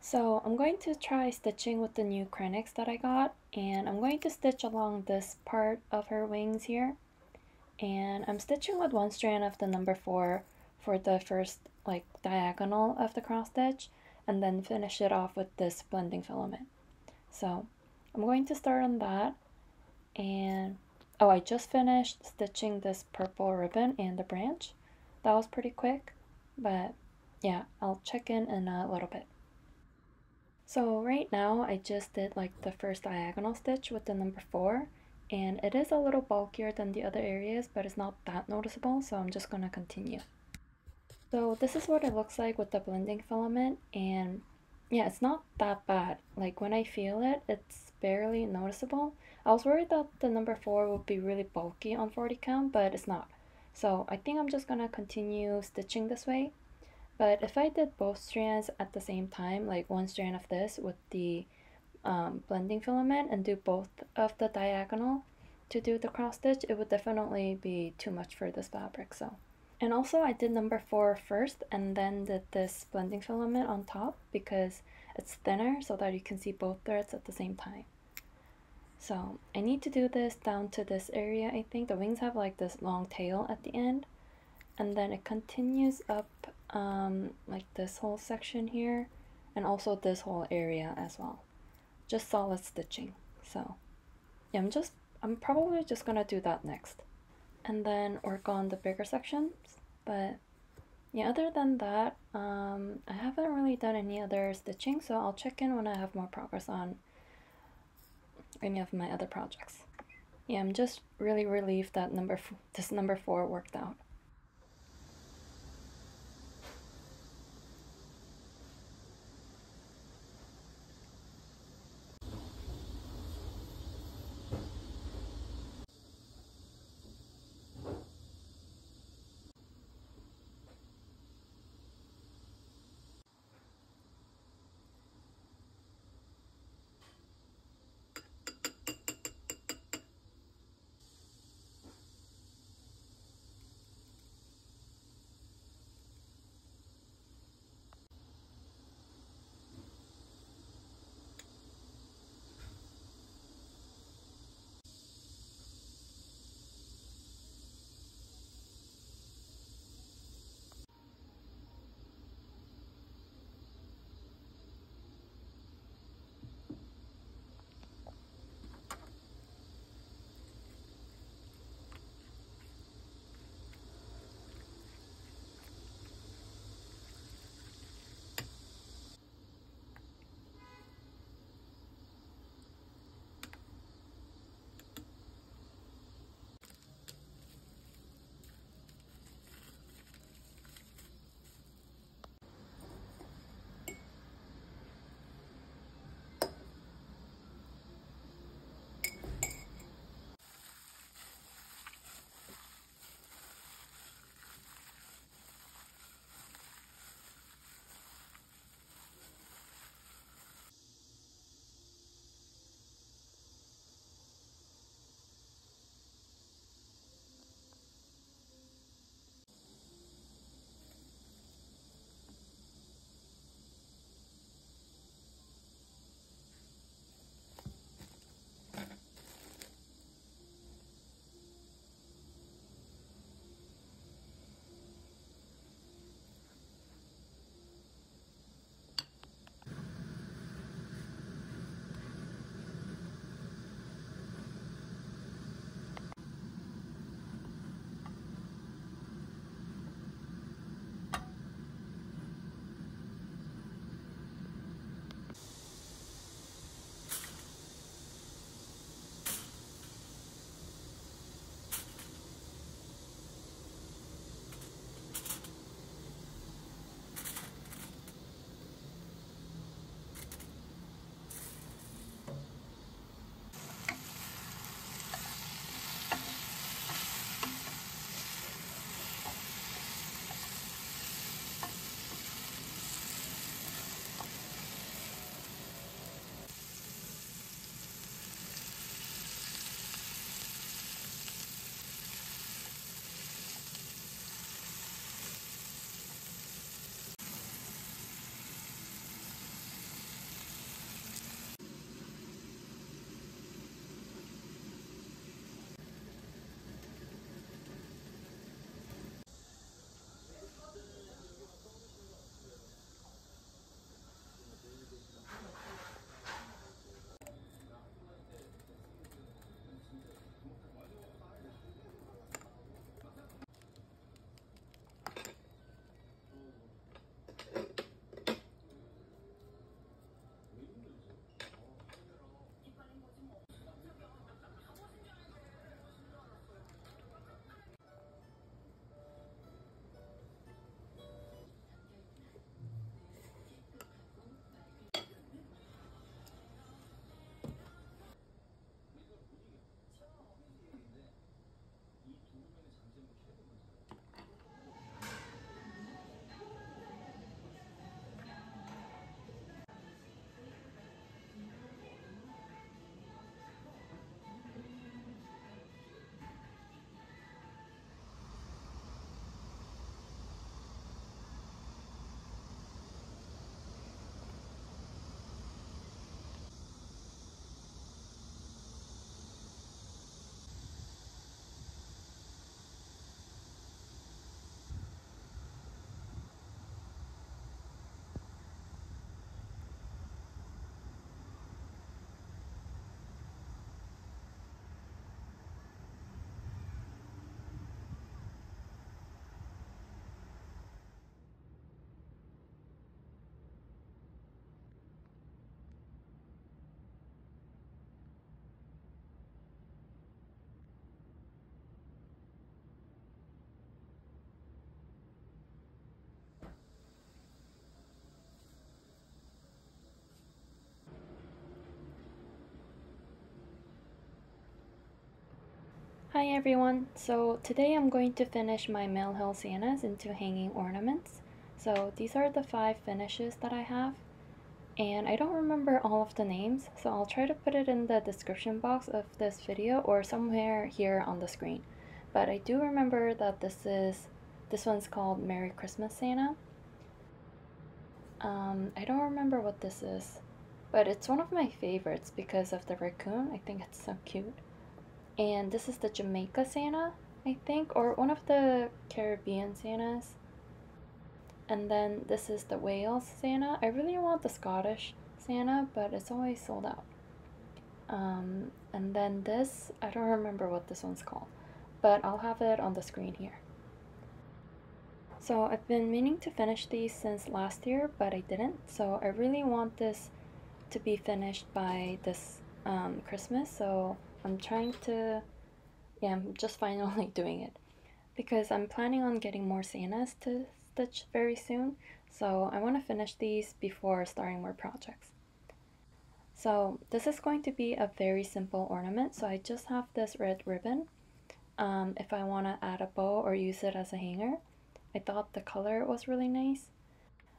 So I'm going to try stitching with the new Krenix that I got, and I'm going to stitch along this part of her wings here. And I'm stitching with one strand of the number 4 for the first diagonal of the cross stitch, and then finish it off with this blending filament. So I'm going to start on that, and oh, I just finished stitching this purple ribbon and the branch. That was pretty quick, but yeah, I'll check in a little bit. So right now I just did like the first diagonal stitch with the number 4, and it is a little bulkier than the other areas, but it's not that noticeable, so I'm just gonna continue. So this is what it looks like with the blending filament, and yeah, it's not that bad. Like when I feel it, it's barely noticeable. I was worried that the number 4 would be really bulky on 40 count, but it's not. So I think I'm just gonna continue stitching this way. But if I did both strands at the same time, like one strand of this with the blending filament and do both of the diagonal to do the cross stitch, it would definitely be too much for this fabric. So, and also I did number 4 first and then did this blending filament on top because it's thinner so that you can see both threads at the same time. So I need to do this down to this area. I think the wings have like this long tail at the end, and then it continues up like this whole section here, and also this whole area as well. Just solid stitching. So yeah, I'm probably just gonna do that next, and then work on the bigger sections. But yeah, other than that, I haven't really done any other stitching, so I'll check in when I have more progress on any of my other projects. Yeah, I'm just really relieved that this number 4 worked out. Hi everyone! So today I'm going to finish my Mill Hill Santas into hanging ornaments. So these are the 5 finishes that I have, and I don't remember all of the names, so I'll try to put it in the description box of this video or somewhere here on the screen. But I do remember that this one's called Merry Christmas Santa. I don't remember what this is, but it's one of my favorites because of the raccoon. I think it's so cute. And this is the Jamaica Santa, I think, or one of the Caribbean Santas. And then this is the Wales Santa. I really want the Scottish Santa, but it's always sold out. And then this, I don't remember what this one's called, but I'll have it on the screen here. So I've been meaning to finish these since last year, but I didn't. So I really want this to be finished by this Christmas. So I'm trying to, yeah, I'm just finally doing it because I'm planning on getting more Santas to stitch very soon. So I want to finish these before starting more projects. So this is going to be a very simple ornament. So I just have this red ribbon. If I want to add a bow or use it as a hanger, I thought the color was really nice.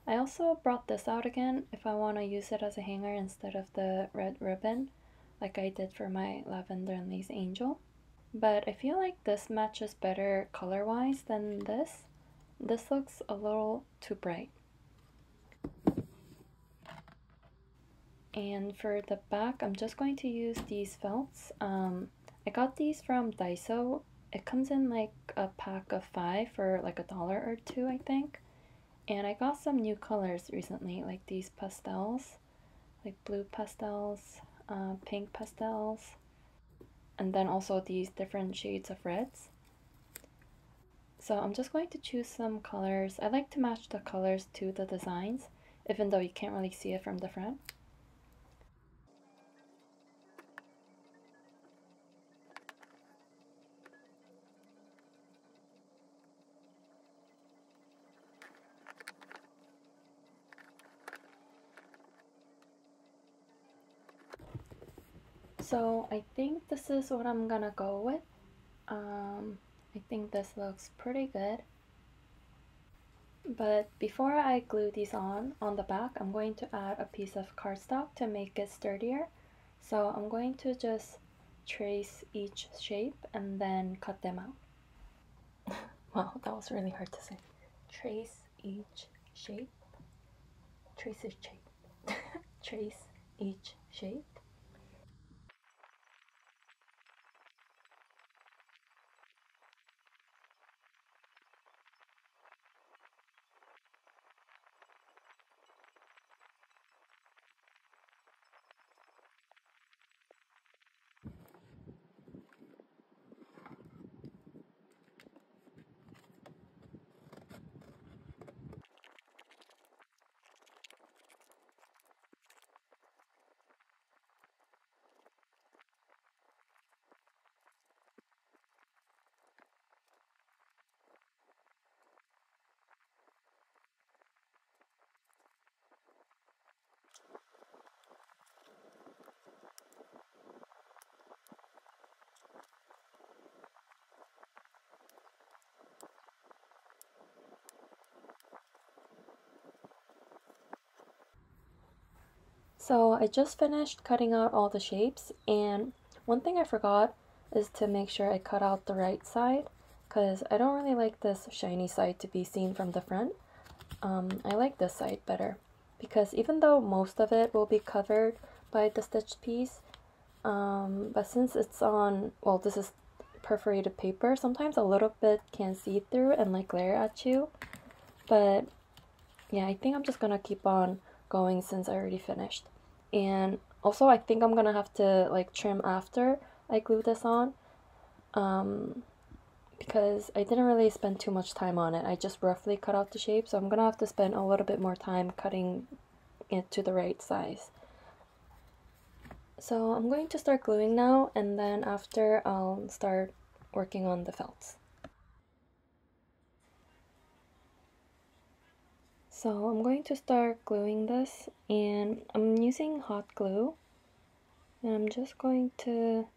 I also brought this out again if I want to use it as a hanger instead of the red ribbon, like I did for my lavender and lace angel. But I feel like this matches better color-wise than this. This looks a little too bright. And for the back, I'm just going to use these felts. I got these from Daiso. It comes in like a pack of 5 for like $1 or 2, I think. And I got some new colors recently, like these pastels, like blue pastels, pink pastels, and then also these different shades of reds. So I'm just going to choose some colors. I like to match the colors to the designs, even though you can't really see it from the front. So I think this is what I'm gonna go with. I think this looks pretty good. But before I glue these on the back, I'm going to add a piece of cardstock to make it sturdier. So I'm going to just trace each shape and then cut them out. Wow, that was really hard to say. Trace each shape. Trace each shape. Trace each shape. So I just finished cutting out all the shapes, and one thing I forgot is to make sure I cut out the right side, because I don't really like this shiny side to be seen from the front. I like this side better, because even though most of it will be covered by the stitched piece, but since it's on, well, this is perforated paper, sometimes a little bit can see through and like glare at you. But yeah, I think I'm just gonna keep on going since I already finished. And also I think I'm gonna have to like trim after I glue this on, because I didn't really spend too much time on it. I just roughly cut out the shape, so I'm gonna have to spend a little bit more time cutting it to the right size. So I'm going to start gluing now, and then after I'll start working on the felts. So I'm going to start gluing this, and I'm using hot glue, and I'm just going to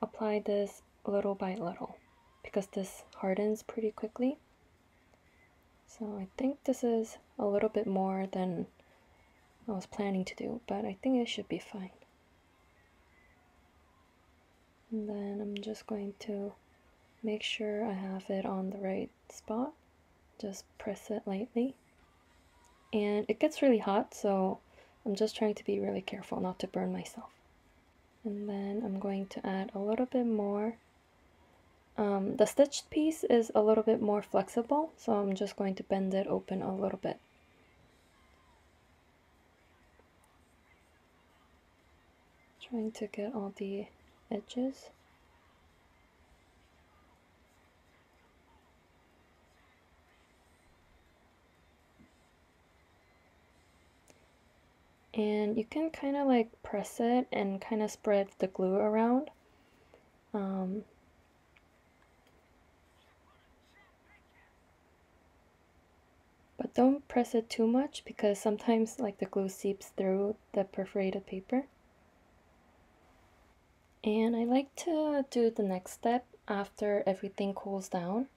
apply apply this little by little because this hardens pretty quickly. So I think this is a little bit more than I was planning to do, but I think it should be fine. And then I'm just going to make sure I have it on the right spot. Just press it lightly. And it gets really hot, so I'm just trying to be really careful not to burn myself. And then I'm going to add a little bit more. The stitched piece is a little bit more flexible, so I'm just going to bend it open a little bit. Trying to get all the edges. And you can kind of like press it and kind of spread the glue around. But don't press it too much because sometimes like the glue seeps through the perforated paper. And I like to do the next step after everything cools down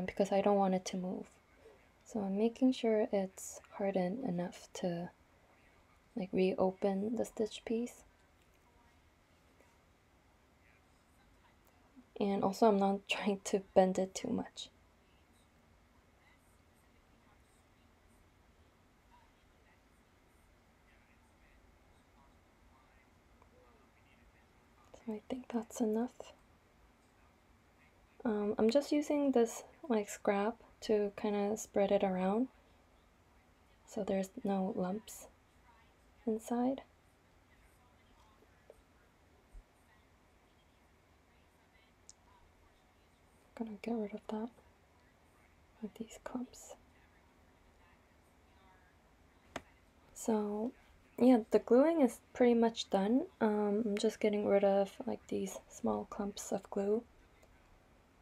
because I don't want it to move. So I'm making sure it's hardened enough to like reopen the stitch piece. And also I'm not trying to bend it too much. So I think that's enough. I'm just using this like scrap to kind of spread it around so there's no lumps inside. I'm gonna get rid of that with these clumps. So yeah, the gluing is pretty much done. I'm just getting rid of like these small clumps of glue.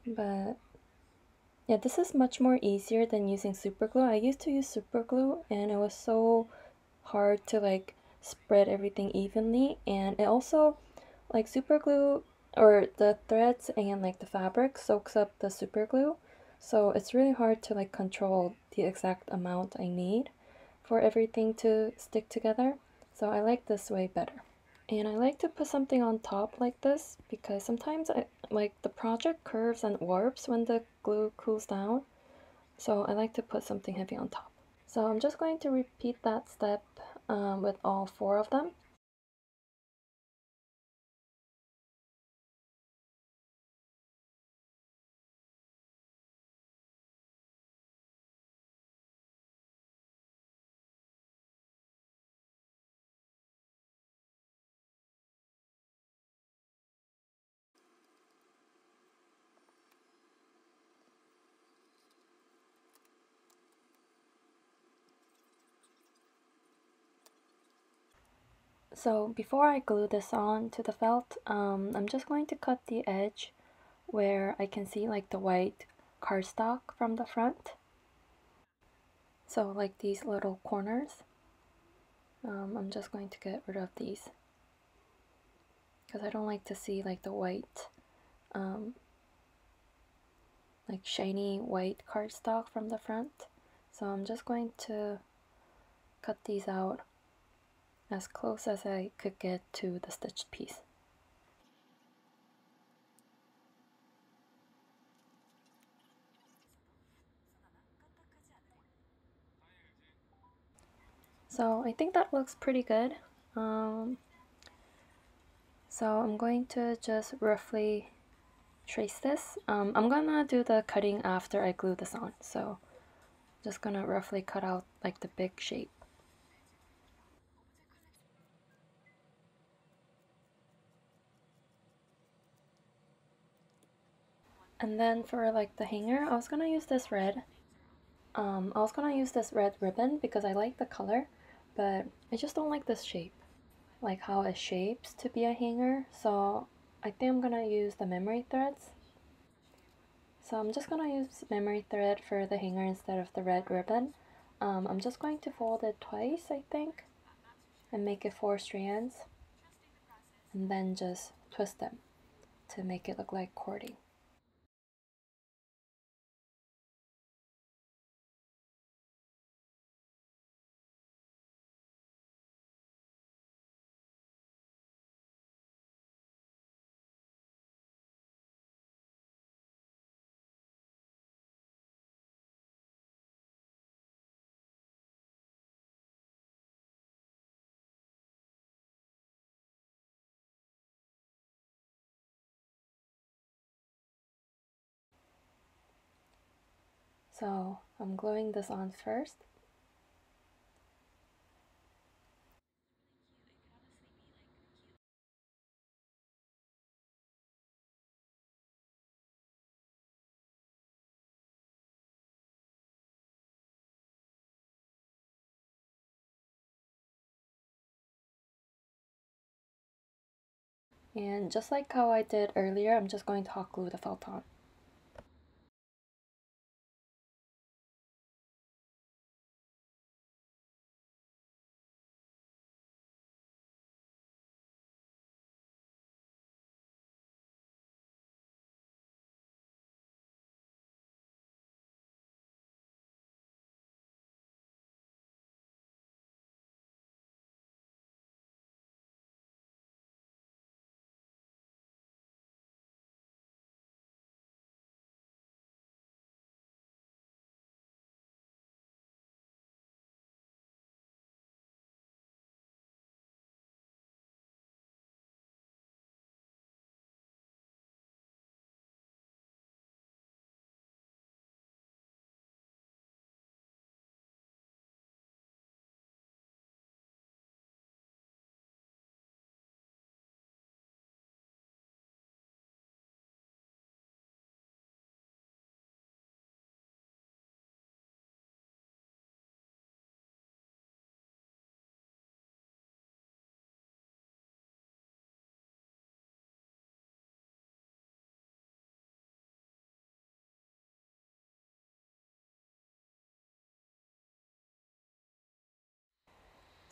But yeah, this is much more easier than using super glue. I used to use super glue and it was so hard to like spread everything evenly, and it also like super glue or the threads and like the fabric soaks up the super glue, so it's really hard to like control the exact amount I need for everything to stick together. So I like this way better. And I like to put something on top like this because sometimes like the project curves and warps when the glue cools down. So I like to put something heavy on top. So I'm just going to repeat that step with all 4 of them. So before I glue this on to the felt, I'm just going to cut the edge where I can see like the white cardstock from the front. So like these little corners. I'm just going to get rid of these because I don't like to see like the white, like shiny white cardstock from the front. So I'm just going to cut these out as close as I could get to the stitched piece. So I think that looks pretty good. So I'm going to just roughly trace this. I'm gonna do the cutting after I glue this on, so just gonna roughly cut out like the big shape. And then for like the hanger, I was gonna use this red. I was gonna use this red ribbon because I like the color, but I just don't like this shape, like how it shapes to be a hanger. So I think I'm gonna use the memory threads. So I'm just gonna use memory thread for the hanger instead of the red ribbon. I'm just going to fold it twice, I think, and make it 4 strands, and then just twist them. to make it look like cording. So I'm gluing this on first. And just like how I did earlier, I'm just going to hot glue the felt on.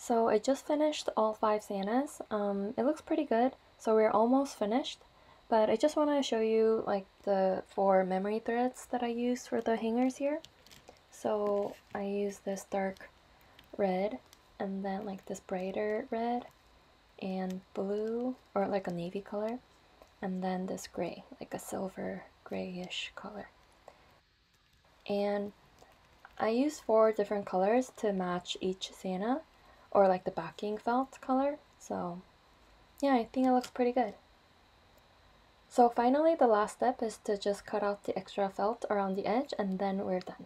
So I just finished all 5 Santas. It looks pretty good, so we're almost finished. But I just want to show you like the 4 memory threads that I used for the hangers here. So I use this dark red, and then like this brighter red, and blue, or like a navy color, and then this gray, like a silver grayish color. And I used 4 different colors to match each Santa, or like the backing felt color. So yeah, I think it looks pretty good. So finally, the last step is to just cut out the extra felt around the edge, and then we're done.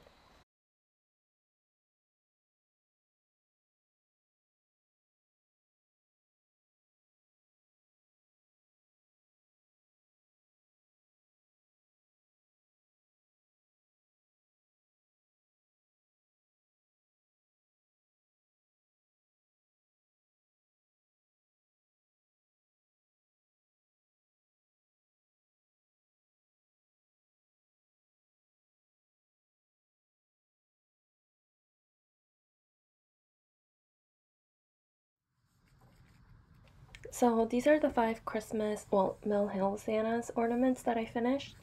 So these are the 5 Christmas, well, Mill Hill Santa's ornaments that I finished.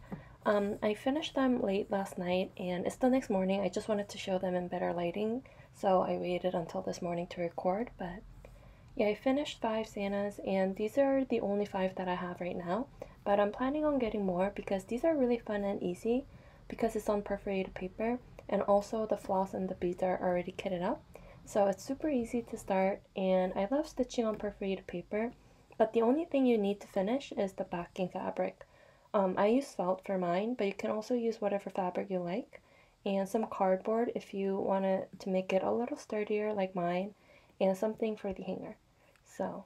I finished them late last night, and it's the next morning. I just wanted to show them in better lighting, so I waited until this morning to record. But yeah, I finished 5 Santas, and these are the only 5 that I have right now. But I'm planning on getting more because these are really fun and easy because it's on perforated paper, and also the floss and the beads are already kitted up. So it's super easy to start, and I love stitching on perforated paper. But the only thing you need to finish is the backing fabric. I use felt for mine, but you can also use whatever fabric you like, and some cardboard if you want to make it a little sturdier like mine, and something for the hanger. So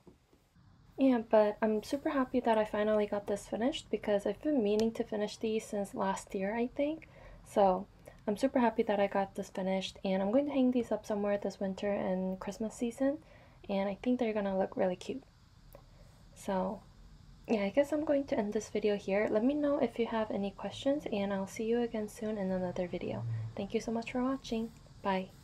yeah, but I'm super happy that I finally got this finished because I've been meaning to finish these since last year, I think. So I'm super happy that I got this finished, and I'm going to hang these up somewhere this winter and Christmas season, and I think they're gonna look really cute. So yeah, I guess I'm going to end this video here. Let me know if you have any questions, and I'll see you again soon in another video. Thank you so much for watching. Bye.